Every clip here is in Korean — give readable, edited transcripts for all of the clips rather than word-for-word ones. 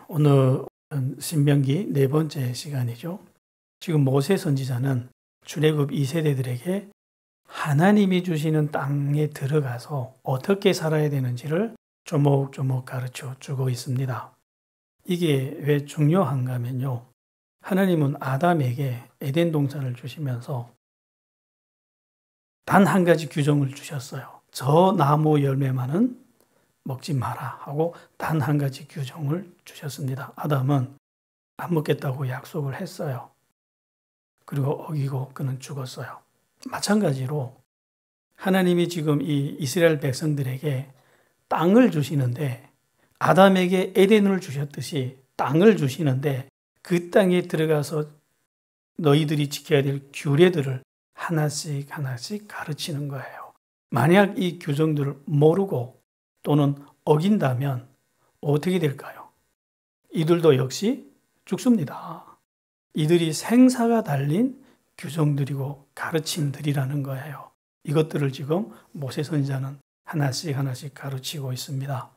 오늘은 신명기 네 번째 시간이죠. 지금 모세 선지자는 출애굽 2세대들에게 하나님이 주시는 땅에 들어가서 어떻게 살아야 되는지를 조목조목 가르쳐 주고 있습니다. 이게 왜 중요한가 하면요. 하나님은 아담에게 에덴 동산을 주시면서 단 한 가지 규정을 주셨어요. 저 나무 열매만은 먹지 마라 하고 단 한 가지 규정을 주셨습니다. 아담은 안 먹겠다고 약속을 했어요. 그리고 어기고 그는 죽었어요. 마찬가지로 하나님이 지금 이 이스라엘 백성들에게 땅을 주시는데 아담에게 에덴을 주셨듯이 땅을 주시는데 그 땅에 들어가서 너희들이 지켜야 될 규례들을 하나씩 가르치는 거예요. 만약 이 규정들을 모르고 또는 어긴다면 어떻게 될까요? 이들도 역시 죽습니다. 이들이 생사가 달린 규정들이고 가르침들이라는 거예요. 이것들을 지금 모세 선지자는 하나씩 가르치고 있습니다.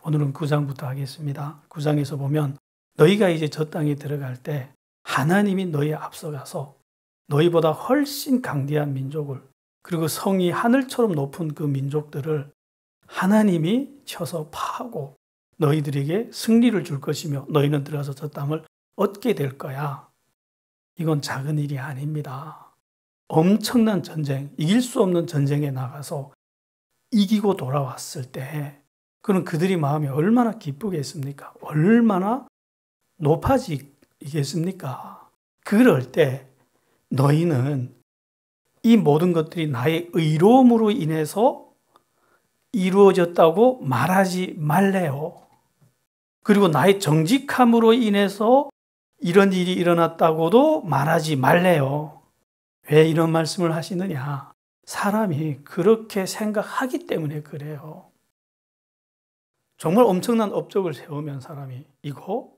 오늘은 9장부터 하겠습니다. 9장에서 보면 너희가 이제 저 땅에 들어갈 때 하나님이 너희에 앞서가서 너희보다 훨씬 강대한 민족을 그리고 성이 하늘처럼 높은 그 민족들을 하나님이 쳐서 파하고 너희들에게 승리를 줄 것이며 너희는 들어가서 저 땅을 얻게 될 거야. 이건 작은 일이 아닙니다. 엄청난 전쟁, 이길 수 없는 전쟁에 나가서 이기고 돌아왔을 때 그럼 그들이 마음이 얼마나 기쁘겠습니까? 얼마나 높아지겠습니까? 그럴 때 너희는 이 모든 것들이 나의 의로움으로 인해서 이루어졌다고 말하지 말래요. 그리고 나의 정직함으로 인해서 이런 일이 일어났다고도 말하지 말래요. 왜 이런 말씀을 하시느냐? 사람이 그렇게 생각하기 때문에 그래요. 정말 엄청난 업적을 세우면 사람이 이거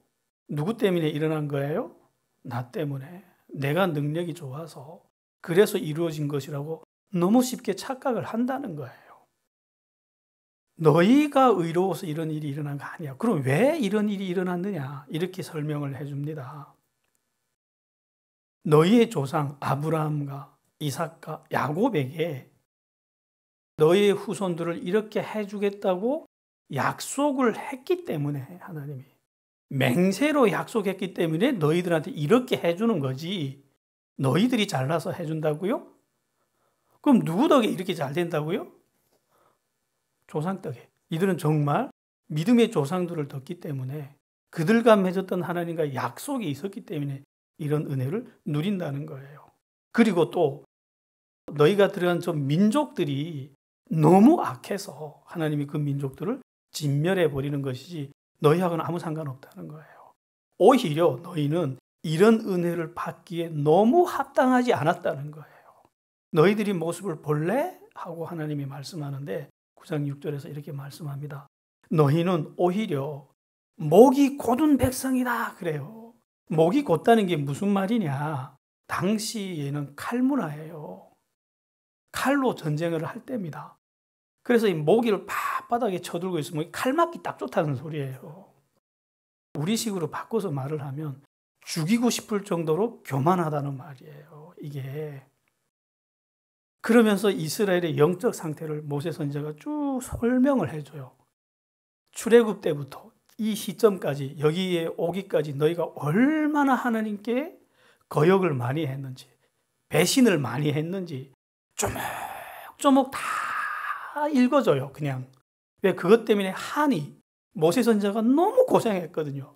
누구 때문에 일어난 거예요? 나 때문에. 내가 능력이 좋아서 그래서 이루어진 것이라고 너무 쉽게 착각을 한다는 거예요. 너희가 의로워서 이런 일이 일어난 거 아니야. 그럼 왜 이런 일이 일어났느냐? 이렇게 설명을 해줍니다. 너희의 조상 아브라함과 이삭과 야곱에게 너희의 후손들을 이렇게 해주겠다고 약속을 했기 때문에 하나님이 맹세로 약속했기 때문에 너희들한테 이렇게 해주는 거지. 너희들이 잘나서 해준다고요? 그럼 누구 덕에 이렇게 잘 된다고요? 조상 덕에. 이들은 정말 믿음의 조상들을 뒀기 때문에 그들과 맺었던 하나님과 약속이 있었기 때문에 이런 은혜를 누린다는 거예요. 그리고 또 너희가 들어간 저 민족들이 너무 악해서 하나님이 그 민족들을 진멸해 버리는 것이지 너희하고는 아무 상관없다는 거예요. 오히려 너희는 이런 은혜를 받기에 너무 합당하지 않았다는 거예요. 너희들이 모습을 볼래? 하고 하나님이 말씀하는데 9장 6절에서 이렇게 말씀합니다. 너희는 오히려 목이 곧은 백성이다 그래요. 목이 곧다는 게 무슨 말이냐? 당시에는 칼문화예요. 칼로 전쟁을 할 때입니다. 그래서 이 모기를 바닥에 쳐들고 있으면 칼 맞기 딱 좋다는 소리예요. 우리식으로 바꿔서 말을 하면 죽이고 싶을 정도로 교만하다는 말이에요. 이게. 그러면서 이스라엘의 영적 상태를 모세 선지자가 쭉 설명을 해줘요. 출애굽 때부터 이 시점까지 여기에 오기까지 너희가 얼마나 하나님께 거역을 많이 했는지 배신을 많이 했는지 조목조목 다 읽어줘요. 그냥. 왜 그것 때문에 한이 모세 선지자가 너무 고생했거든요.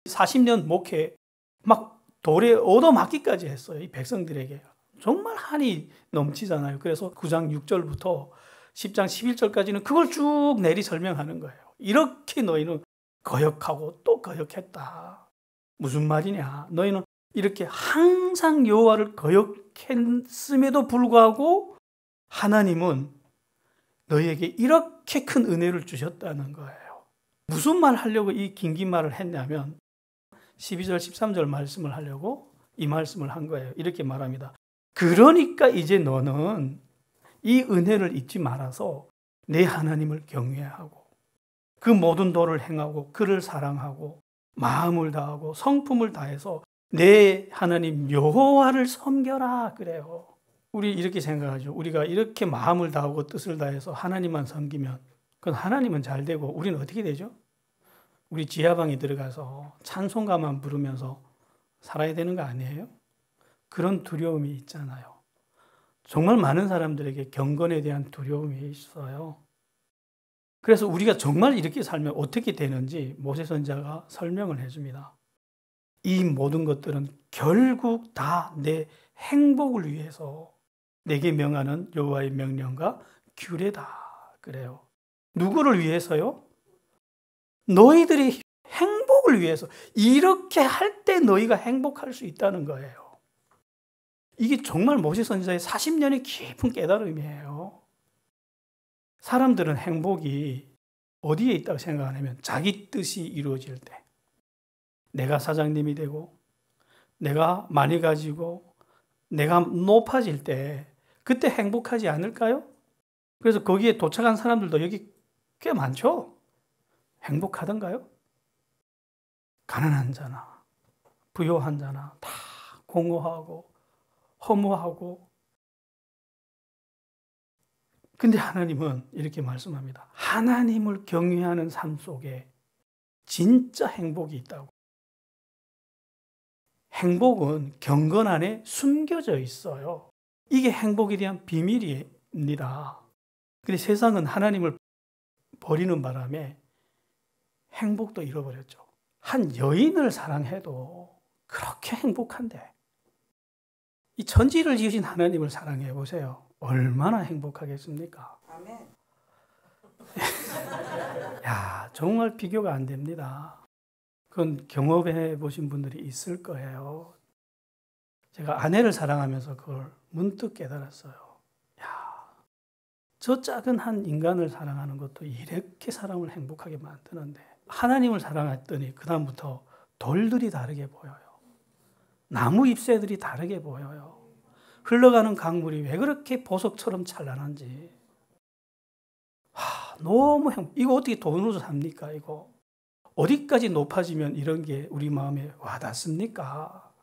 40년 목회 막 돌에 얻어맞기까지 했어요. 이 백성들에게. 정말 한이 넘치잖아요. 그래서 9장 6절부터 10장 11절까지는 그걸 쭉 내리 설명하는 거예요. 이렇게 너희는 거역하고 또 거역했다. 무슨 말이냐? 너희는 이렇게 항상 여호와를 거역했음에도 불구하고 하나님은 너희에게 이렇게 큰 은혜를 주셨다는 거예요. 무슨 말 하려고 이 긴 말을 했냐면 12절 13절 말씀을 하려고 이 말씀을 한 거예요. 이렇게 말합니다. 그러니까 이제 너는 이 은혜를 잊지 말아서 내 하나님을 경외하고 그 모든 도를 행하고 그를 사랑하고 마음을 다하고 성품을 다해서 내 하나님 여호와를 섬겨라 그래요. 우리 이렇게 생각하죠. 우리가 이렇게 마음을 다하고 뜻을 다해서 하나님만 섬기면 그건 하나님은 잘 되고 우리는 어떻게 되죠? 우리 지하방에 들어가서 찬송가만 부르면서 살아야 되는 거 아니에요? 그런 두려움이 있잖아요. 정말 많은 사람들에게 경건에 대한 두려움이 있어요. 그래서 우리가 정말 이렇게 살면 어떻게 되는지 모세 선지자가 설명을 해줍니다. 이 모든 것들은 결국 다 내 행복을 위해서 내게 명하는 여호와의 명령과 규례다 그래요. 누구를 위해서요? 너희들이 행복을 위해서. 이렇게 할 때 너희가 행복할 수 있다는 거예요. 이게 정말 모세 선지자의 40년의 깊은 깨달음이에요. 사람들은 행복이 어디에 있다고 생각하냐면 자기 뜻이 이루어질 때, 내가 사장님이 되고 내가 많이 가지고 내가 높아질 때 그때 행복하지 않을까요? 그래서 거기에 도착한 사람들도 여기 꽤 많죠? 행복하던가요? 가난한 자나 부요한 자나 다 공허하고 허무하고. 근데 하나님은 이렇게 말씀합니다. 하나님을 경외하는 삶 속에 진짜 행복이 있다고. 행복은 경건 안에 숨겨져 있어요. 이게 행복에 대한 비밀입니다. 근데 세상은 하나님을 버리는 바람에 행복도 잃어버렸죠. 한 여인을 사랑해도 그렇게 행복한데 이 천지를 지으신 하나님을 사랑해 보세요. 얼마나 행복하겠습니까? 아멘. 야, 정말 비교가 안 됩니다. 그건 경험해 보신 분들이 있을 거예요. 제가 아내를 사랑하면서 그걸 문득 깨달았어요. 야, 저 작은 한 인간을 사랑하는 것도 이렇게 사람을 행복하게 만드는데 하나님을 사랑했더니 그다음부터 돌들이 다르게 보여요. 나무 잎새들이 다르게 보여요. 흘러가는 강물이 왜 그렇게 보석처럼 찬란한지. 너무 이거 어떻게 돈으로 삽니까? 이거 어디까지 높아지면 이런 게 우리 마음에 와닿습니까?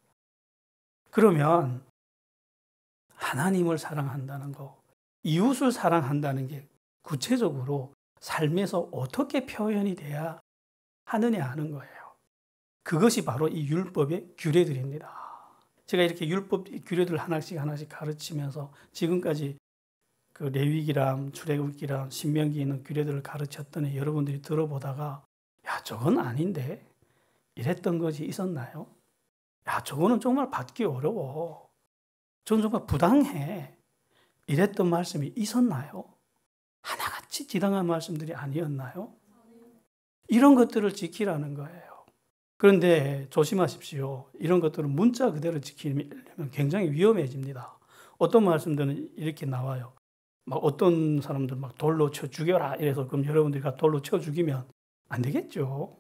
그러면 하나님을 사랑한다는 거, 이웃을 사랑한다는 게 구체적으로 삶에서 어떻게 표현이 돼야 하느냐 하는 거예요. 그것이 바로 이 율법의 규례들입니다. 제가 이렇게 율법 규례들 하나씩 가르치면서 지금까지 그 레위기랑 출애굽기랑 신명기에 있는 규례들을 가르쳤더니 여러분들이 들어보다가 야, 저건 아닌데 이랬던 것이 있었나요? 야, 저거는 정말 받기 어려워. 저건 정말 부당해. 이랬던 말씀이 있었나요? 하나같이 지당한 말씀들이 아니었나요? 이런 것들을 지키라는 거예요. 그런데 조심하십시오. 이런 것들은 문자 그대로 지키려면 굉장히 위험해집니다. 어떤 말씀들은 이렇게 나와요. 막 어떤 사람들 막 돌로 쳐 죽여라 이래서 그럼 여러분들이 돌로 쳐 죽이면 안 되겠죠.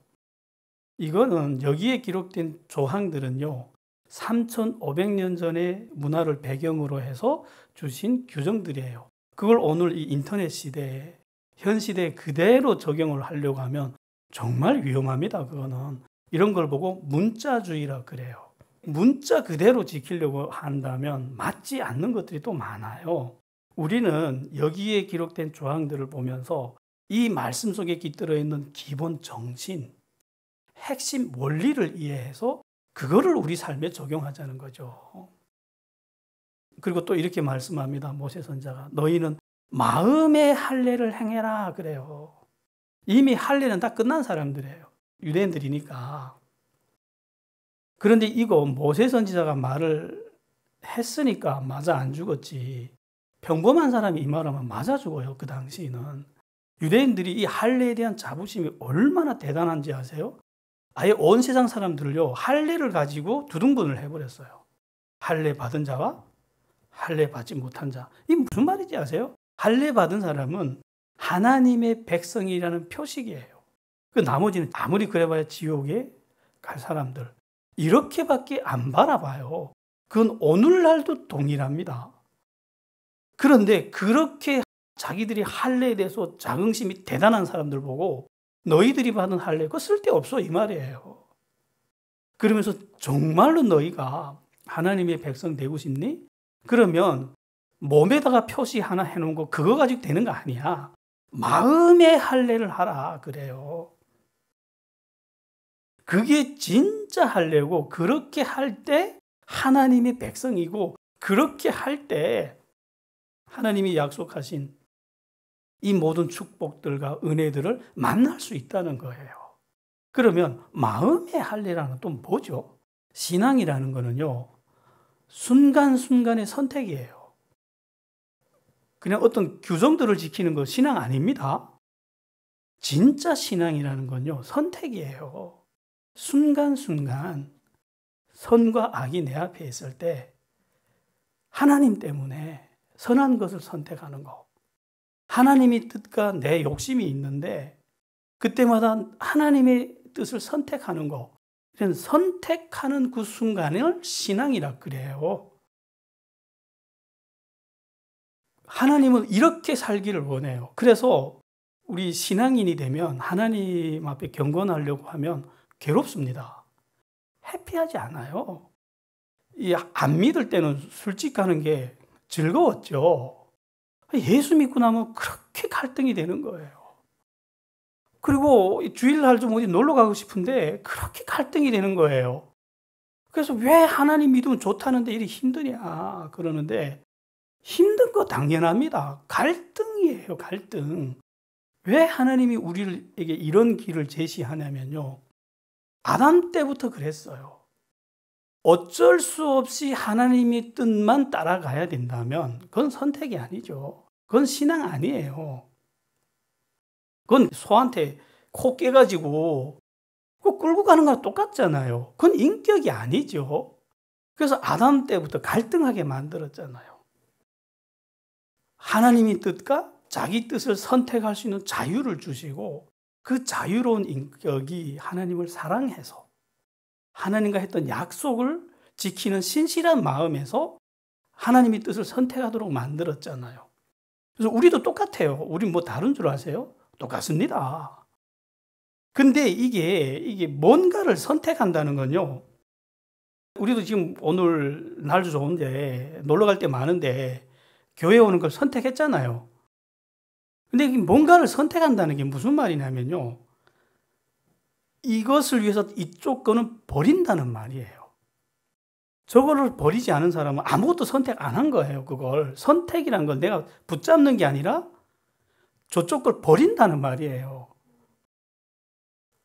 이거는 여기에 기록된 조항들은요. 3,500년 전의 문화를 배경으로 해서 주신 규정들이에요. 그걸 오늘 이 인터넷 시대에 현 시대에 그대로 적용을 하려고 하면 정말 위험합니다. 그거는. 이런 걸 보고 문자주의라 그래요. 문자 그대로 지키려고 한다면 맞지 않는 것들이 또 많아요. 우리는 여기에 기록된 조항들을 보면서 이 말씀 속에 깃들어 있는 기본 정신, 핵심 원리를 이해해서 그거를 우리 삶에 적용하자는 거죠. 그리고 또 이렇게 말씀합니다. 모세 선지자가 너희는 마음의 할례를 행해라 그래요. 이미 할례는 다 끝난 사람들이에요. 유대인들이니까. 그런데 이거 모세 선지자가 말을 했으니까 맞아 안 죽었지. 평범한 사람이 이 말하면 맞아 죽어요. 그 당시에는. 유대인들이 이 할례에 대한 자부심이 얼마나 대단한지 아세요? 아예 온 세상 사람들을요 할례를 가지고 두둥분을 해버렸어요. 할례 받은 자와 할례 받지 못한 자. 이게 무슨 말인지 아세요? 할례 받은 사람은 하나님의 백성이라는 표식이에요. 그 나머지는 아무리 그래봐야 지옥에 갈 사람들. 이렇게밖에 안 바라봐요. 그건 오늘날도 동일합니다. 그런데 그렇게 자기들이 할례에 대해서 자긍심이 대단한 사람들 보고 너희들이 받은 할례 그거 쓸데없어 이 말이에요. 그러면서 정말로 너희가 하나님의 백성 되고 싶니? 그러면 몸에다가 표시 하나 해놓은 거 그거 가지고 되는 거 아니야. 마음의 할례를 하라 그래요. 그게 진짜 할례고 그렇게 할 때 하나님의 백성이고 그렇게 할 때 하나님이 약속하신 이 모든 축복들과 은혜들을 만날 수 있다는 거예요. 그러면 마음의 할례라는 또 뭐죠? 신앙이라는 거는요. 순간순간의 선택이에요. 그냥 어떤 규정들을 지키는 거 신앙 아닙니다. 진짜 신앙이라는 건요. 선택이에요. 순간순간 선과 악이 내 앞에 있을 때 하나님 때문에 선한 것을 선택하는 거. 하나님의 뜻과 내 욕심이 있는데 그때마다 하나님의 뜻을 선택하는 거. 이런 선택하는 그 순간을 신앙이라 그래요. 하나님은 이렇게 살기를 원해요. 그래서 우리 신앙인이 되면 하나님 앞에 경건하려고 하면 괴롭습니다. 해피하지 않아요. 안 믿을 때는 술집 가는 게 즐거웠죠. 예수 믿고 나면 그렇게 갈등이 되는 거예요. 그리고 주일날 좀 어디 놀러 가고 싶은데 그렇게 갈등이 되는 거예요. 그래서 왜 하나님 믿으면 좋다는데 이렇게 힘드냐 그러는데 힘든 거 당연합니다. 갈등이에요, 갈등. 왜 하나님이 우리에게 이런 길을 제시하냐면요. 아담 때부터 그랬어요. 어쩔 수 없이 하나님의 뜻만 따라가야 된다면 그건 선택이 아니죠. 그건 신앙 아니에요. 그건 소한테 코 깨가지고 그거 끌고 가는 거랑 똑같잖아요. 그건 인격이 아니죠. 그래서 아담 때부터 갈등하게 만들었잖아요. 하나님의 뜻과 자기 뜻을 선택할 수 있는 자유를 주시고 그 자유로운 인격이 하나님을 사랑해서 하나님과 했던 약속을 지키는 신실한 마음에서 하나님의 뜻을 선택하도록 만들었잖아요. 그래서 우리도 똑같아요. 우리 뭐 다른 줄 아세요? 똑같습니다. 근데 이게 뭔가를 선택한다는 건요. 우리도 지금 오늘 날도 좋은데 놀러 갈 때 많은데 교회 오는 걸 선택했잖아요. 근데 뭔가를 선택한다는 게 무슨 말이냐면요. 이것을 위해서 이쪽 거는 버린다는 말이에요. 저거를 버리지 않은 사람은 아무것도 선택 안 한 거예요. 그걸 선택이란 걸 내가 붙잡는 게 아니라 저쪽 걸 버린다는 말이에요.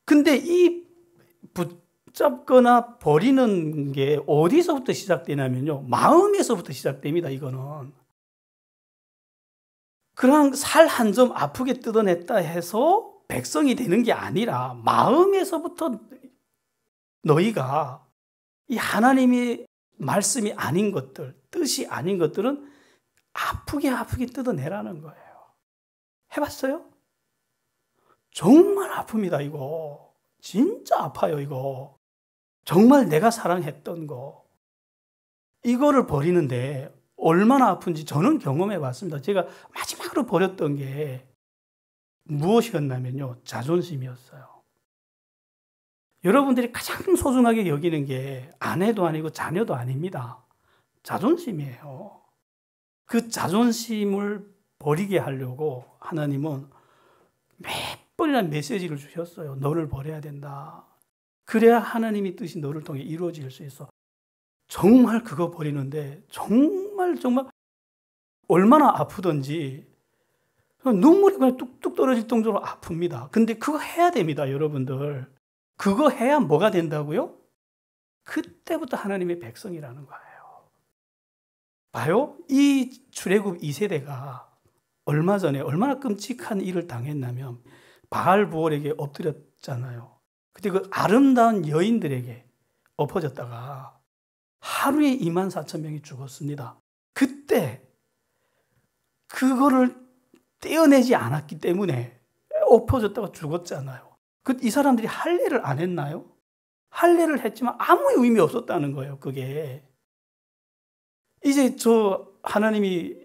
근데 이 붙잡거나 버리는 게 어디서부터 시작되냐면요. 마음에서부터 시작됩니다. 이거는. 그냥 살 한 점 아프게 뜯어냈다 해서 백성이 되는 게 아니라 마음에서부터 너희가 이 하나님의 말씀이 아닌 것들, 뜻이 아닌 것들은 아프게 뜯어내라는 거예요. 해봤어요? 정말 아픕니다, 이거. 진짜 아파요, 이거. 정말 내가 사랑했던 거. 이거를 버리는데 얼마나 아픈지 저는 경험해 봤습니다. 제가 마지막으로 버렸던 게 무엇이었냐면요. 자존심이었어요. 여러분들이 가장 소중하게 여기는 게 아내도 아니고 자녀도 아닙니다. 자존심이에요. 그 자존심을 버리게 하려고 하나님은 몇 번이나 메시지를 주셨어요. 너를 버려야 된다. 그래야 하나님의 뜻이 너를 통해 이루어질 수 있어. 정말 그거 버리는데 정말 얼마나 아프던지 눈물이 그냥 뚝뚝 떨어질 정도로 아픕니다. 근데 그거 해야 됩니다, 여러분들. 그거 해야 뭐가 된다고요? 그때부터 하나님의 백성이라는 거예요. 봐요? 이 출애굽 2세대가 얼마 전에 얼마나 끔찍한 일을 당했냐면 바알부올에게 엎드렸잖아요. 그때 그 아름다운 여인들에게 엎어졌다가 하루에 24,000명이 죽었습니다. 그때 그거를 떼어내지 않았기 때문에 엎어졌다가 죽었잖아요. 이 사람들이 할례를 안 했나요? 할례를 했지만 아무 의미 없었다는 거예요. 그게 이제 저 하나님이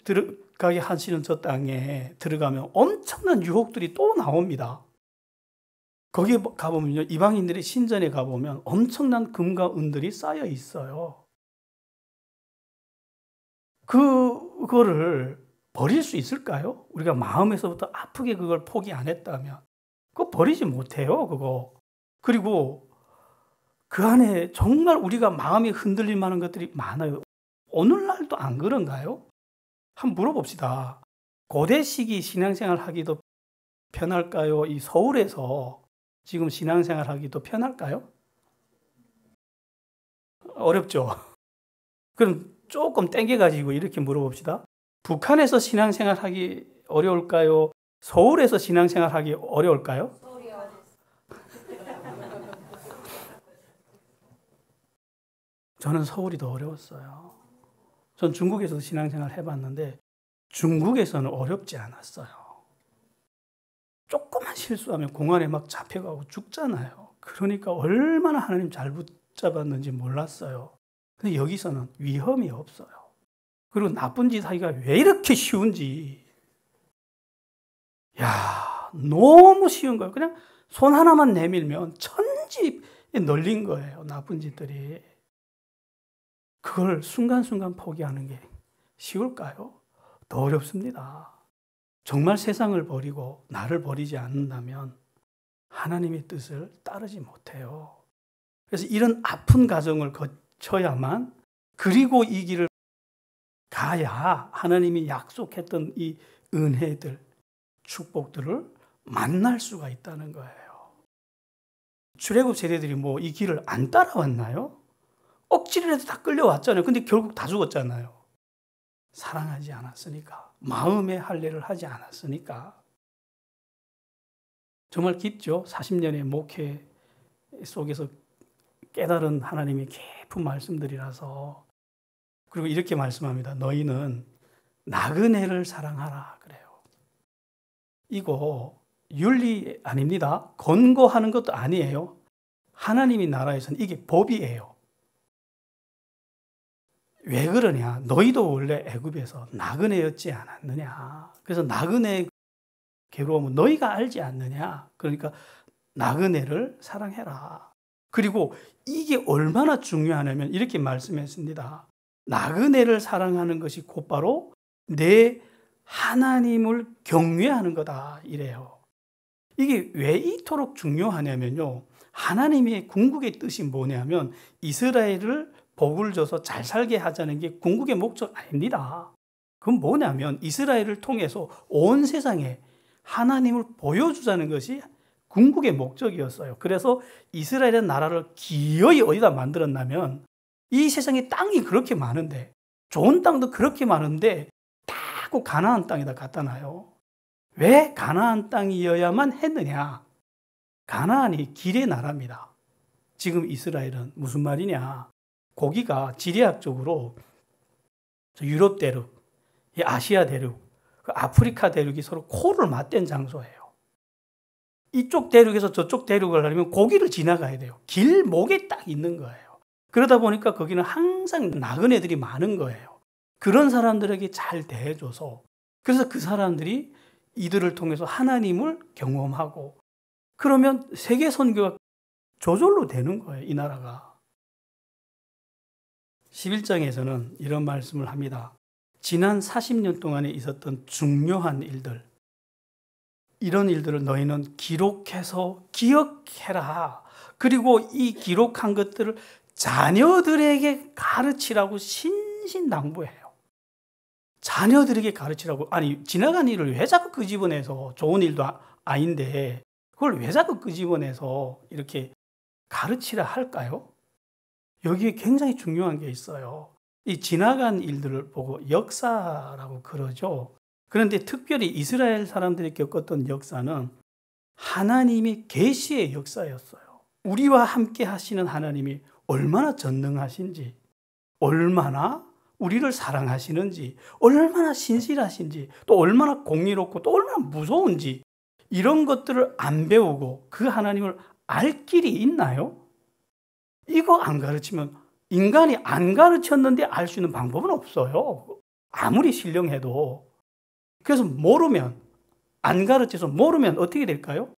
들어가게 하시는 저 땅에 들어가면 엄청난 유혹들이 또 나옵니다. 거기에 가보면요, 이방인들이 신전에 가보면 엄청난 금과 은들이 쌓여 있어요. 그거를 버릴 수 있을까요? 우리가 마음에서부터 아프게 그걸 포기 안 했다면. 그거 버리지 못해요, 그거. 그리고 그 안에 정말 우리가 마음이 흔들릴 만한 것들이 많아요. 오늘날도 안 그런가요? 한번 물어봅시다. 고대 시기 신앙생활 하기도 편할까요? 이 서울에서 지금 신앙생활 하기도 편할까요? 어렵죠. 그럼 조금 땡겨가지고 이렇게 물어봅시다. 북한에서 신앙생활 하기 어려울까요? 서울에서 신앙생활 하기 어려울까요? 저는 서울이 더 어려웠어요. 전 중국에서도 신앙생활 해봤는데 중국에서는 어렵지 않았어요. 조금만 실수하면 공안에 막 잡혀가고 죽잖아요. 그러니까 얼마나 하나님 잘 붙잡았는지 몰랐어요. 근데 여기서는 위험이 없어요. 그리고 나쁜 짓 하기가 왜 이렇게 쉬운지. 야, 너무 쉬운 거예요. 그냥 손 하나만 내밀면 천지에 널린 거예요. 나쁜 짓들이. 그걸 순간순간 포기하는 게 쉬울까요? 더 어렵습니다. 정말 세상을 버리고 나를 버리지 않는다면 하나님의 뜻을 따르지 못해요. 그래서 이런 아픈 과정을 거쳐야만, 그리고 이 길을 가야 하나님이 약속했던 이 은혜들, 축복들을 만날 수가 있다는 거예요. 출애굽 세대들이 뭐 이 길을 안 따라왔나요? 억지를 해도 다 끌려왔잖아요. 근데 결국 다 죽었잖아요. 사랑하지 않았으니까. 마음의 할례를 하지 않았으니까. 정말 깊죠? 40년의 목회 속에서 깨달은 하나님의 깊은 말씀들이라서. 그리고 이렇게 말씀합니다. 너희는 나그네를 사랑하라 그래요. 이거 윤리 아닙니다. 권고하는 것도 아니에요. 하나님의 나라에서는 이게 법이에요. 왜 그러냐? 너희도 원래 애굽에서 나그네였지 않았느냐? 그래서 나그네 괴로움은 너희가 알지 않느냐? 그러니까 나그네를 사랑해라. 그리고 이게 얼마나 중요하냐면 이렇게 말씀했습니다. 나그네를 사랑하는 것이 곧바로 내 하나님을 경외하는 거다 이래요. 이게 왜 이토록 중요하냐면요. 하나님의 궁극의 뜻이 뭐냐면 이스라엘을 복을 줘서 잘 살게 하자는 게 궁극의 목적 아닙니다. 그건 뭐냐면 이스라엘을 통해서 온 세상에 하나님을 보여주자는 것이 궁극의 목적이었어요. 그래서 이스라엘의 나라를 기어이 어디다 만들었냐면 이 세상에 땅이 그렇게 많은데, 좋은 땅도 그렇게 많은데 다 그 가나안 땅에다 갖다 놔요. 왜 가나안 땅이어야만 했느냐? 가나안이 길의 나라입니다. 지금 이스라엘은 무슨 말이냐? 거기가 지리학적으로 유럽 대륙, 아시아 대륙, 아프리카 대륙이 서로 코를 맞댄 장소예요. 이쪽 대륙에서 저쪽 대륙을 가려면 거기를 지나가야 돼요. 길목에 딱 있는 거예요. 그러다 보니까 거기는 항상 나그네들이 많은 거예요. 그런 사람들에게 잘 대해줘서, 그래서 그 사람들이 이들을 통해서 하나님을 경험하고, 그러면 세계 선교가 저절로 되는 거예요, 이 나라가. 11장에서는 이런 말씀을 합니다. 지난 40년 동안에 있었던 중요한 일들, 이런 일들을 너희는 기록해서 기억해라. 그리고 이 기록한 것들을 자녀들에게 가르치라고 신신당부해요. 자녀들에게 가르치라고. 아니, 지나간 일을 왜 자꾸 끄집어내서, 좋은 일도 아닌데 그걸 왜 자꾸 끄집어내서 이렇게 가르치라 할까요? 여기에 굉장히 중요한 게 있어요. 이 지나간 일들을 보고 역사라고 그러죠. 그런데 특별히 이스라엘 사람들이 겪었던 역사는 하나님이 계시의 역사였어요. 우리와 함께 하시는 하나님이 얼마나 전능하신지, 얼마나 우리를 사랑하시는지, 얼마나 신실하신지, 또 얼마나 공의롭고 또 얼마나 무서운지, 이런 것들을 안 배우고 그 하나님을 알 길이 있나요? 이거 안 가르치면, 인간이 안 가르쳤는데 알 수 있는 방법은 없어요. 아무리 신령해도. 그래서 모르면, 안 가르쳐서 모르면 어떻게 될까요?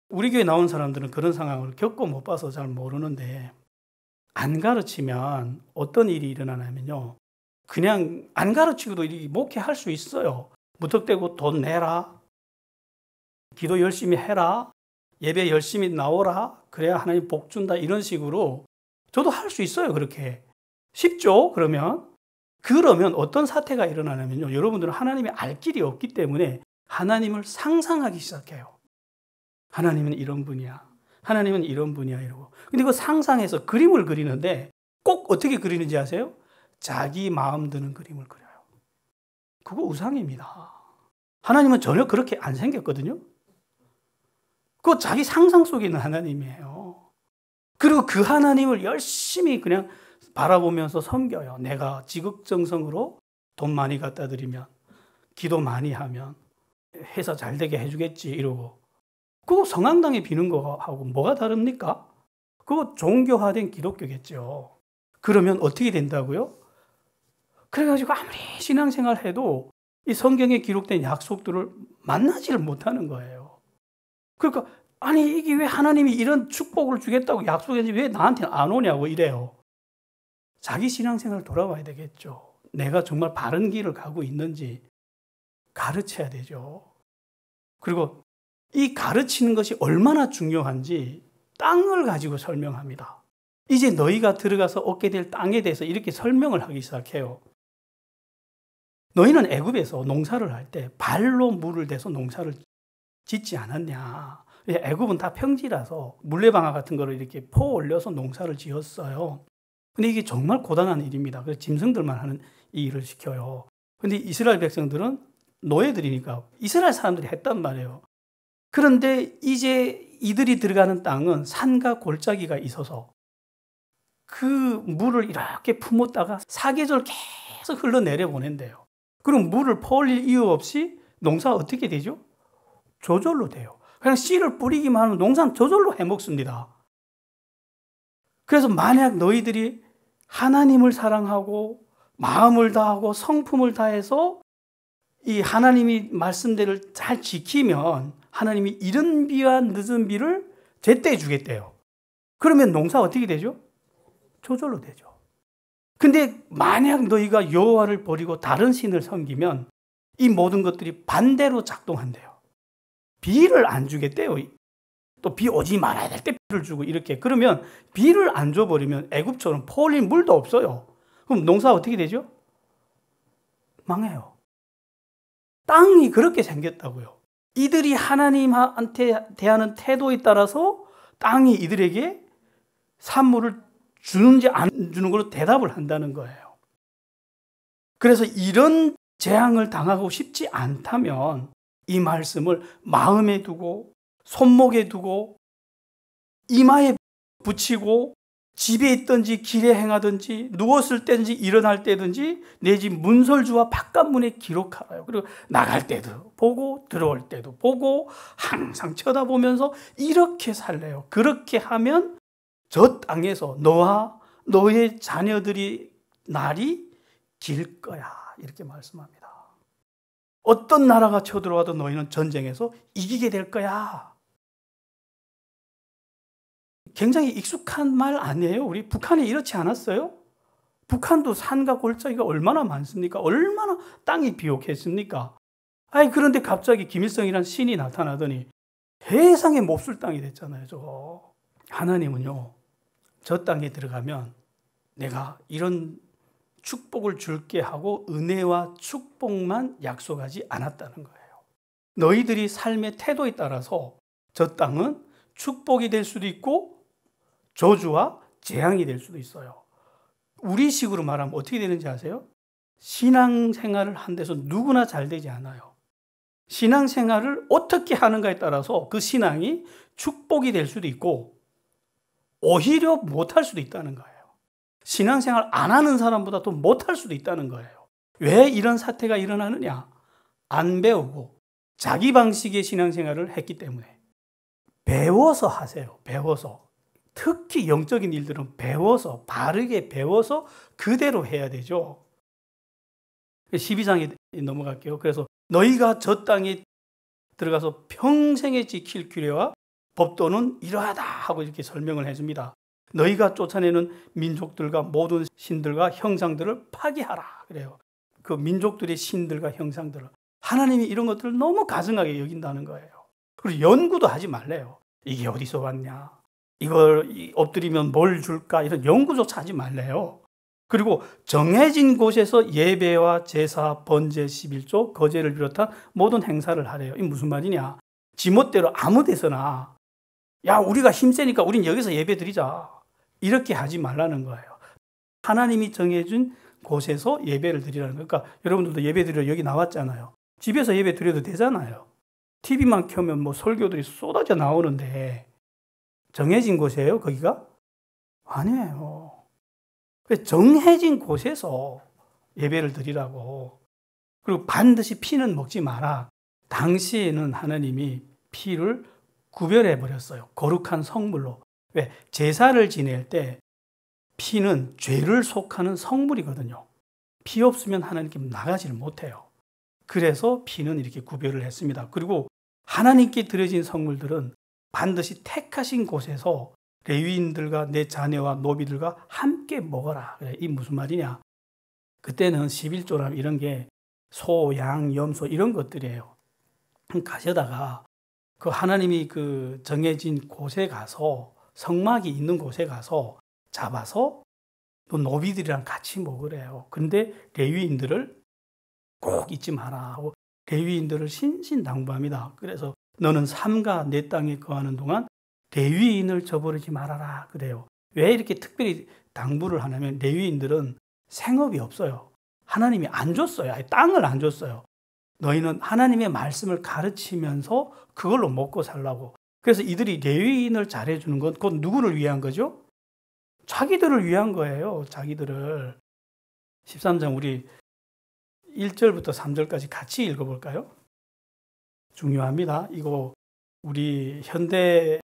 우리 교회 나온 사람들은 그런 상황을 겪어 못 봐서 잘 모르는데, 안 가르치면 어떤 일이 일어나냐면요, 그냥 안 가르치고도 이 목회할 수 있어요. 무턱대고 돈 내라, 기도 열심히 해라, 예배 열심히 나오라, 그래야 하나님 복 준다, 이런 식으로 저도 할 수 있어요. 그렇게 쉽죠? 그러면 어떤 사태가 일어나냐면요, 여러분들은 하나님이 알 길이 없기 때문에 하나님을 상상하기 시작해요. 하나님은 이런 분이야, 하나님은 이런 분이야, 이러고. 근데 그 상상해서 그림을 그리는데 꼭 어떻게 그리는지 아세요? 자기 마음 드는 그림을 그려요. 그거 우상입니다. 하나님은 전혀 그렇게 안 생겼거든요. 그거 자기 상상 속에 있는 하나님이에요. 그리고 그 하나님을 열심히 그냥 바라보면서 섬겨요. 내가 지극정성으로 돈 많이 갖다 드리면, 기도 많이 하면 회사 잘 되게 해주겠지, 이러고. 그거 성황당에 비는 거하고 뭐가 다릅니까? 그거 종교화된 기독교겠죠. 그러면 어떻게 된다고요? 그래가지고 아무리 신앙생활 해도 이 성경에 기록된 약속들을 만나지를 못하는 거예요. 그러니까 아니, 이게 왜 하나님이 이런 축복을 주겠다고 약속했는지 왜 나한테는 안 오냐고 이래요. 자기 신앙생활을 돌아봐야 되겠죠. 내가 정말 바른 길을 가고 있는지 가르쳐야 되죠. 그리고 이 가르치는 것이 얼마나 중요한지 땅을 가지고 설명합니다. 이제 너희가 들어가서 얻게 될 땅에 대해서 이렇게 설명을 하기 시작해요. 너희는 애굽에서 농사를 할 때 발로 물을 대서 농사를 짓지 않았냐. 애굽은 다 평지라서 물레방아 같은 거를 이렇게 퍼 올려서 농사를 지었어요. 근데 이게 정말 고단한 일입니다. 그래서 짐승들만 하는 이 일을 시켜요. 근데 이스라엘 백성들은 노예들이니까 이스라엘 사람들이 했단 말이에요. 그런데 이제 이들이 들어가는 땅은 산과 골짜기가 있어서 그 물을 이렇게 품었다가 사계절 계속 흘러내려 보낸대요. 그럼 물을 퍼올릴 이유 없이 농사가 어떻게 되죠? 저절로 돼요. 그냥 씨를 뿌리기만 하면 농사는 저절로 해먹습니다. 그래서 만약 너희들이 하나님을 사랑하고 마음을 다하고 성품을 다해서 이 하나님이 말씀대로 잘 지키면 하나님이 이른 비와 늦은 비를 제때 주겠대요. 그러면 농사 어떻게 되죠? 저절로 되죠. 근데 만약 너희가 여호와를 버리고 다른 신을 섬기면 이 모든 것들이 반대로 작동한대요. 비를 안 주겠대요. 또 비 오지 말아야 될 때 비를 주고 이렇게. 그러면 비를 안 줘버리면 애굽처럼 퍼올릴 물도 없어요. 그럼 농사 어떻게 되죠? 망해요. 땅이 그렇게 생겼다고요. 이들이 하나님한테 대하는 태도에 따라서 땅이 이들에게 산물을 주는지 안 주는 걸로 대답을 한다는 거예요. 그래서 이런 재앙을 당하고 싶지 않다면 이 말씀을 마음에 두고 손목에 두고 이마에 붙이고 집에 있든지 길에 행하든지 누웠을 때든지 일어날 때든지 내 집 문설주와 바깥문에 기록하라요. 그리고 나갈 때도 보고 들어올 때도 보고 항상 쳐다보면서 이렇게 살래요. 그렇게 하면 저 땅에서 너와 너의 자녀들이 날이 길 거야. 이렇게 말씀합니다. 어떤 나라가 쳐들어와도 너희는 전쟁에서 이기게 될 거야. 굉장히 익숙한 말 아니에요? 우리 북한이 이렇지 않았어요? 북한도 산과 골짜기가 얼마나 많습니까? 얼마나 땅이 비옥했습니까? 아니, 그런데 갑자기 김일성이란 신이 나타나더니 세상에 몹쓸 땅이 됐잖아요, 저거. 하나님은요, 저 땅에 들어가면 내가 이런 축복을 줄게 하고 은혜와 축복만 약속하지 않았다는 거예요. 너희들이 삶의 태도에 따라서 저 땅은 축복이 될 수도 있고 저주와 재앙이 될 수도 있어요. 우리식으로 말하면 어떻게 되는지 아세요? 신앙생활을 한 데서 누구나 잘 되지 않아요. 신앙생활을 어떻게 하는가에 따라서 그 신앙이 축복이 될 수도 있고 오히려 못할 수도 있다는 거예요. 신앙생활 안 하는 사람보다 더 못할 수도 있다는 거예요. 왜 이런 사태가 일어나느냐? 안 배우고 자기 방식의 신앙생활을 했기 때문에. 배워서 하세요. 배워서. 특히 영적인 일들은 배워서, 바르게 배워서 그대로 해야 되죠. 12장에 넘어갈게요. 그래서 너희가 저 땅에 들어가서 평생에 지킬 규례와 법도는 이러하다 하고 이렇게 설명을 해줍니다. 너희가 쫓아내는 민족들과 모든 신들과 형상들을 파괴하라 그래요. 그 민족들의 신들과 형상들을. 하나님이 이런 것들을 너무 가증하게 여긴다는 거예요. 그리고 연구도 하지 말래요. 이게 어디서 왔냐, 이걸 엎드리면 뭘 줄까, 이런 연구조차 하지 말래요. 그리고 정해진 곳에서 예배와 제사, 번제, 11조, 거제를 비롯한 모든 행사를 하래요. 이게 무슨 말이냐, 지멋대로 아무 데서나 야 우리가 힘세니까 우린 여기서 예배 드리자 이렇게 하지 말라는 거예요. 하나님이 정해준 곳에서 예배를 드리라는 거예요. 그러니까 여러분들도 예배 드리러 여기 나왔잖아요. 집에서 예배 드려도 되잖아요. TV만 켜면 뭐 설교들이 쏟아져 나오는데 정해진 곳이에요, 거기가? 아니에요. 정해진 곳에서 예배를 드리라고. 그리고 반드시 피는 먹지 마라. 당시에는 하나님이 피를 구별해 버렸어요. 거룩한 성물로. 왜? 제사를 지낼 때 피는 죄를 속하는 성물이거든요. 피 없으면 하나님께 나가지를 못해요. 그래서 피는 이렇게 구별을 했습니다. 그리고 하나님께 드려진 성물들은 반드시 택하신 곳에서 레위인들과 내 자녀와 노비들과 함께 먹어라. 이 무슨 말이냐? 그때는 11조람 이런 게 소, 양, 염소 이런 것들이에요. 가져다가 그 하나님이 그 정해진 곳에 가서 성막이 있는 곳에 가서 잡아서 또 노비들이랑 같이 먹으래요. 근데 레위인들을 꼭 잊지 마라 하고 레위인들을 신신당부합니다. 그래서 너는 삼가 내 땅에 거하는 동안 레위인을 저버리지 말아라 그래요. 왜 이렇게 특별히 당부를 하냐면 레위인들은 생업이 없어요. 하나님이 안 줬어요. 아예 땅을 안 줬어요. 너희는 하나님의 말씀을 가르치면서 그걸로 먹고 살라고. 그래서 이들이 레위인을 잘해주는 건 그건 누구를 위한 거죠? 자기들을 위한 거예요. 자기들을. 13장 우리 1절부터 3절까지 같이 읽어볼까요? 중요합니다. 이거 우리 현대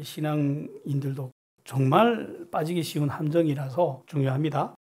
신앙인들도 정말 빠지기 쉬운 함정이라서 중요합니다.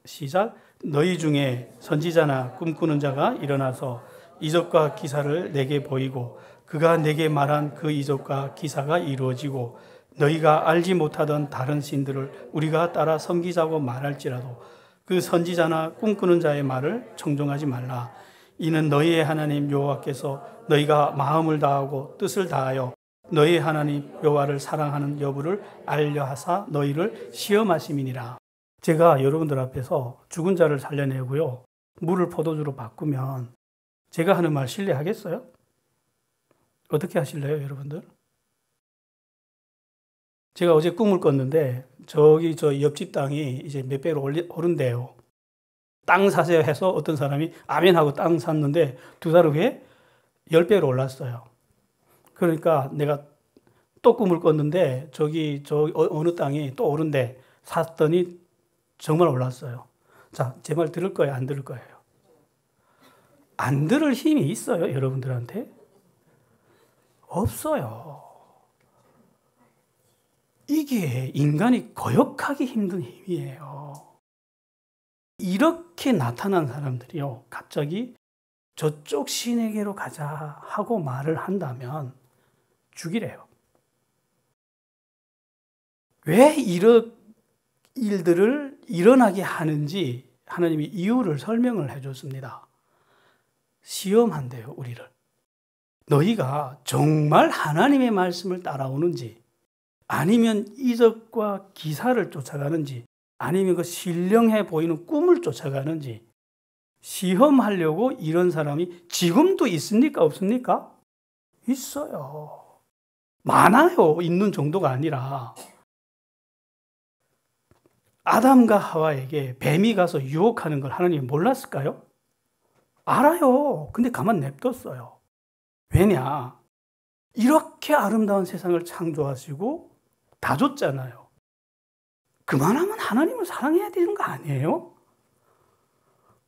시작. 너희 중에 선지자나 꿈꾸는 자가 일어나서 이적과 기사를 내게 보이고 그가 내게 말한 그 이적과 기사가 이루어지고 너희가 알지 못하던 다른 신들을 우리가 따라 섬기자고 말할지라도 그 선지자나 꿈꾸는 자의 말을 청종하지 말라. 이는 너희의 하나님 여호와께서 너희가 마음을 다하고 뜻을 다하여 너희 하나님 여호와를 사랑하는 여부를 알려하사 너희를 시험하심이니라. 제가 여러분들 앞에서 죽은 자를 살려내고요, 물을 포도주로 바꾸면 제가 하는 말 신뢰하겠어요? 어떻게 하실래요, 여러분들? 제가 어제 꿈을 꿨는데 저기 저 옆집 땅이 이제 몇 배로 오른대요. 땅 사세요 해서 어떤 사람이 아멘 하고 땅 샀는데 두 달 후에 10배로 올랐어요. 그러니까 내가 또 꿈을 꿨는데 저기 어느 땅이 또 오른대 샀더니 정말 올랐어요. 자, 제 말 들을 거예요, 안 들을 거예요? 안 들을 힘이 있어요, 여러분들한테? 없어요. 이게 인간이 거역하기 힘든 힘이에요. 이렇게 나타난 사람들이요, 갑자기 저쪽 신에게로 가자 하고 말을 한다면 죽이래요. 왜 이런 일들을 일어나게 하는지 하나님이 이유를 설명을 해줬습니다. 시험한대요, 우리를. 너희가 정말 하나님의 말씀을 따라오는지, 아니면 이적과 기사를 쫓아가는지, 아니면 그 신령해 보이는 꿈을 쫓아가는지 시험하려고 이런 사람이 지금도 있습니까? 없습니까? 있어요. 많아요. 있는 정도가 아니라. 아담과 하와에게 뱀이 가서 유혹하는 걸 하나님이 몰랐을까요? 알아요. 근데 가만 냅뒀어요. 왜냐? 이렇게 아름다운 세상을 창조하시고 다 줬잖아요. 그만하면 하나님을 사랑해야 되는 거 아니에요?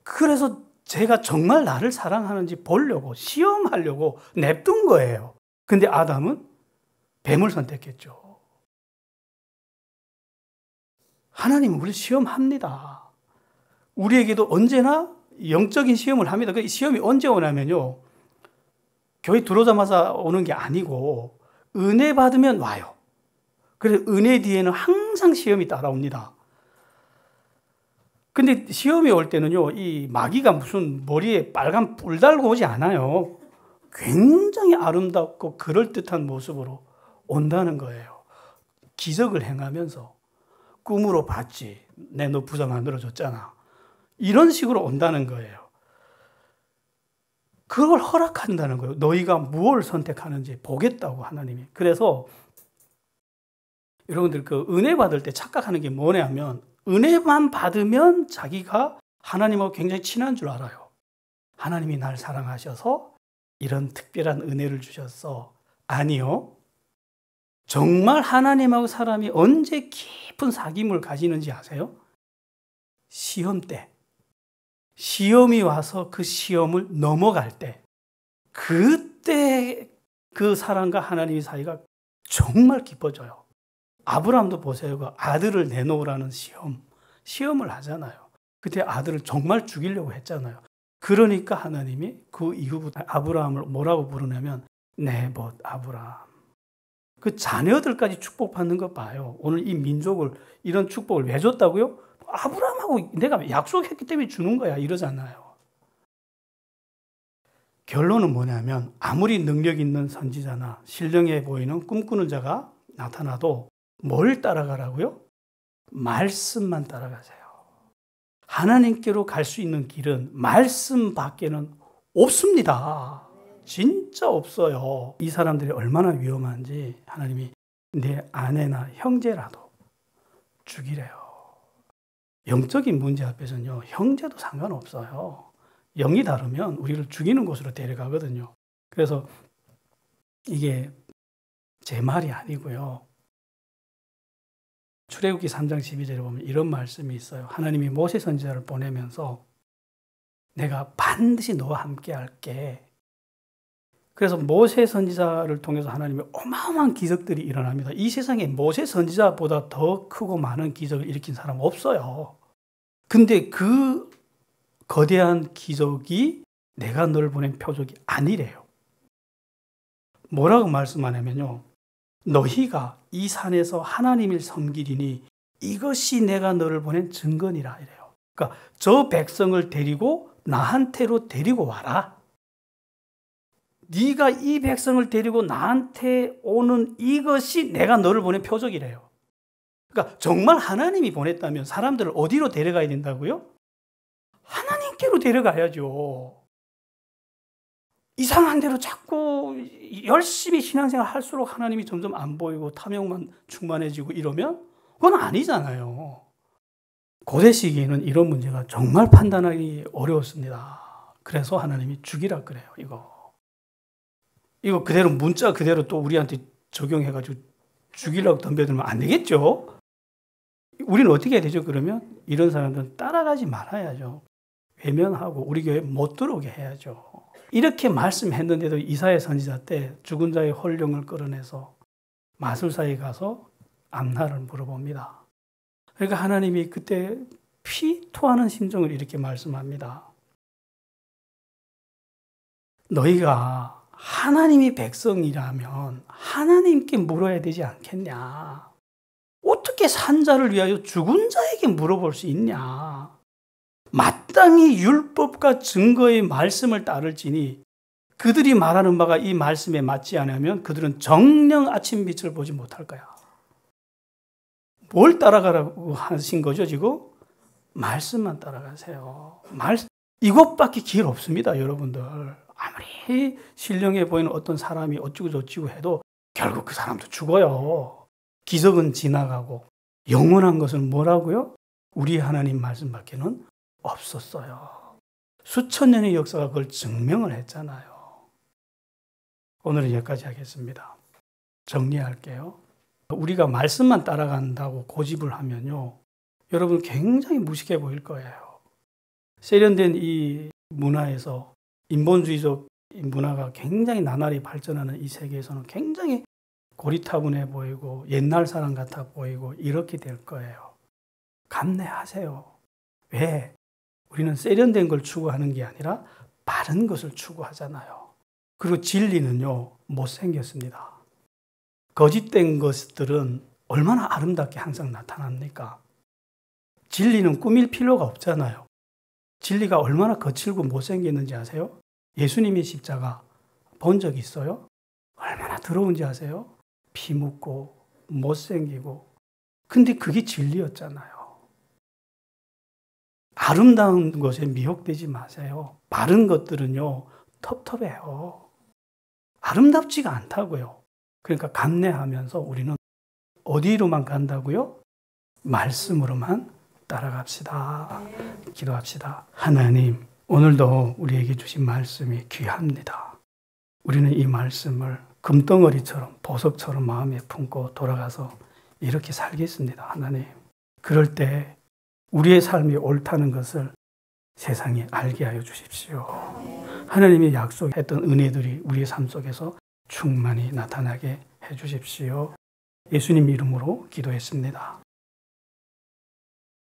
그래서 제가 정말 나를 사랑하는지 보려고, 시험하려고 냅둔 거예요. 근데 아담은 뱀을 선택했죠. 하나님은 우리를 시험합니다. 우리에게도 언제나 영적인 시험을 합니다. 그 시험이 언제 오냐면요, 교회 들어오자마자 오는 게 아니고 은혜 받으면 와요. 그래서 은혜 뒤에는 항상 시험이 따라옵니다. 근데 시험이 올 때는요, 이 마귀가 무슨 머리에 빨간 뿔 달고 오지 않아요. 굉장히 아름답고 그럴듯한 모습으로 온다는 거예요. 기적을 행하면서 꿈으로 봤지. 내 너 부자 만들어줬잖아. 이런 식으로 온다는 거예요. 그걸 허락한다는 거예요. 너희가 무엇을 선택하는지 보겠다고 하나님이. 그래서 여러분들 그 은혜 받을 때 착각하는 게 뭐냐면 은혜만 받으면 자기가 하나님하고 굉장히 친한 줄 알아요. 하나님이 날 사랑하셔서 이런 특별한 은혜를 주셨어. 아니요. 정말 하나님하고 사람이 언제 깊은 사귐을 가지는지 아세요? 시험 때. 시험이 와서 그 시험을 넘어갈 때. 그때 그 사람과 하나님의 사이가 정말 깊어져요. 아브라함도 보세요. 그 아들을 내놓으라는 시험을 하잖아요. 그때 아들을 정말 죽이려고 했잖아요. 그러니까 하나님이 그 이후부터 아브라함을 뭐라고 부르냐면 네봇 아브라함. 그 자녀들까지 축복받는 거 봐요. 오늘 이 민족을 이런 축복을 왜 줬다고요? 아브라함하고 내가 약속했기 때문에 주는 거야 이러잖아요. 결론은 뭐냐면 아무리 능력 있는 선지자나 신령해 보이는 꿈꾸는 자가 나타나도 뭘 따라가라고요? 말씀만 따라가세요. 하나님께로 갈 수 있는 길은 말씀 밖에는 없습니다. 진짜 없어요. 이 사람들이 얼마나 위험한지 하나님이 내 아내나 형제라도 죽이래요. 영적인 문제 앞에서는요, 형제도 상관없어요. 영이 다르면 우리를 죽이는 곳으로 데려가거든요. 그래서 이게 제 말이 아니고요. 출애굽기 3장 12절에 보면 이런 말씀이 있어요. 하나님이 모세 선지자를 보내면서 내가 반드시 너와 함께 할게. 그래서 모세 선지자를 통해서 하나님의 어마어마한 기적들이 일어납니다. 이 세상에 모세 선지자보다 더 크고 많은 기적을 일으킨 사람 없어요. 근데 그 거대한 기적이 내가 너를 보낸 표적이 아니래요. 뭐라고 말씀하냐면요. 너희가 이 산에서 하나님을 섬기리니 이것이 내가 너를 보낸 증거니라 이래요. 그러니까 저 백성을 데리고 나한테로 데리고 와라. 네가 이 백성을 데리고 나한테 오는 이것이 내가 너를 보낸 표적이래요. 그러니까 정말 하나님이 보냈다면 사람들을 어디로 데려가야 된다고요? 하나님께로 데려가야죠. 이상한 대로 자꾸 열심히 신앙생활 할수록 하나님이 점점 안 보이고 탐욕만 충만해지고 이러면 그건 아니잖아요. 고대 시기에는 이런 문제가 정말 판단하기 어려웠습니다. 그래서 하나님이 죽이라 그래요. 이거 그대로 문자 그대로 또 우리한테 적용해가지고 죽이려고 덤벼들면 안 되겠죠? 우리는 어떻게 해야 되죠? 그러면 이런 사람들은 따라가지 말아야죠. 외면하고 우리 교회 못 들어오게 해야죠. 이렇게 말씀했는데도 이사야 선지자 때 죽은 자의 홀령을 끌어내서 마술사에 가서 암나를 물어봅니다. 그러니까 하나님이 그때 피토하는 심정을 이렇게 말씀합니다. 너희가 하나님이 백성이라면 하나님께 물어야 되지 않겠냐? 어떻게 산 자를 위하여 죽은 자에게 물어볼 수 있냐? 마땅히 율법과 증거의 말씀을 따를지니 그들이 말하는 바가 이 말씀에 맞지 않으면 그들은 정녕 아침빛을 보지 못할 거야. 뭘 따라가라고 하신 거죠 지금? 말씀만 따라가세요. 이것밖에 길 없습니다 여러분들. 아무리 신령해 보이는 어떤 사람이 어찌고 저찌고 해도 결국 그 사람도 죽어요. 기적은 지나가고 영원한 것은 뭐라고요? 우리 하나님 말씀밖에는 없었어요. 수천 년의 역사가 그걸 증명을 했잖아요. 오늘은 여기까지 하겠습니다. 정리할게요. 우리가 말씀만 따라간다고 고집을 하면요. 여러분 굉장히 무식해 보일 거예요. 세련된 이 문화에서 인본주의적 문화가 굉장히 나날이 발전하는 이 세계에서는 굉장히 고리타분해 보이고 옛날 사람 같아 보이고 이렇게 될 거예요. 감내하세요. 왜? 우리는 세련된 걸 추구하는 게 아니라 바른 것을 추구하잖아요. 그리고 진리는요, 못생겼습니다. 거짓된 것들은 얼마나 아름답게 항상 나타납니까? 진리는 꾸밀 필요가 없잖아요. 진리가 얼마나 거칠고 못생겼는지 아세요? 예수님의 십자가 본 적 있어요? 얼마나 더러운지 아세요? 피 묻고 못생기고. 근데 그게 진리였잖아요. 아름다운 것에 미혹되지 마세요. 바른 것들은요, 텁텁해요. 아름답지가 않다고요. 그러니까 감내하면서 우리는 어디로만 간다고요? 말씀으로만 따라갑시다. 기도합시다. 하나님, 오늘도 우리에게 주신 말씀이 귀합니다. 우리는 이 말씀을 금덩어리처럼 보석처럼 마음에 품고 돌아가서 이렇게 살겠습니다. 하나님, 그럴 때 우리의 삶이 옳다는 것을 세상에 알게 하여 주십시오. 하나님이 약속했던 은혜들이 우리의 삶 속에서 충만히 나타나게 해 주십시오. 예수님 이름으로 기도했습니다.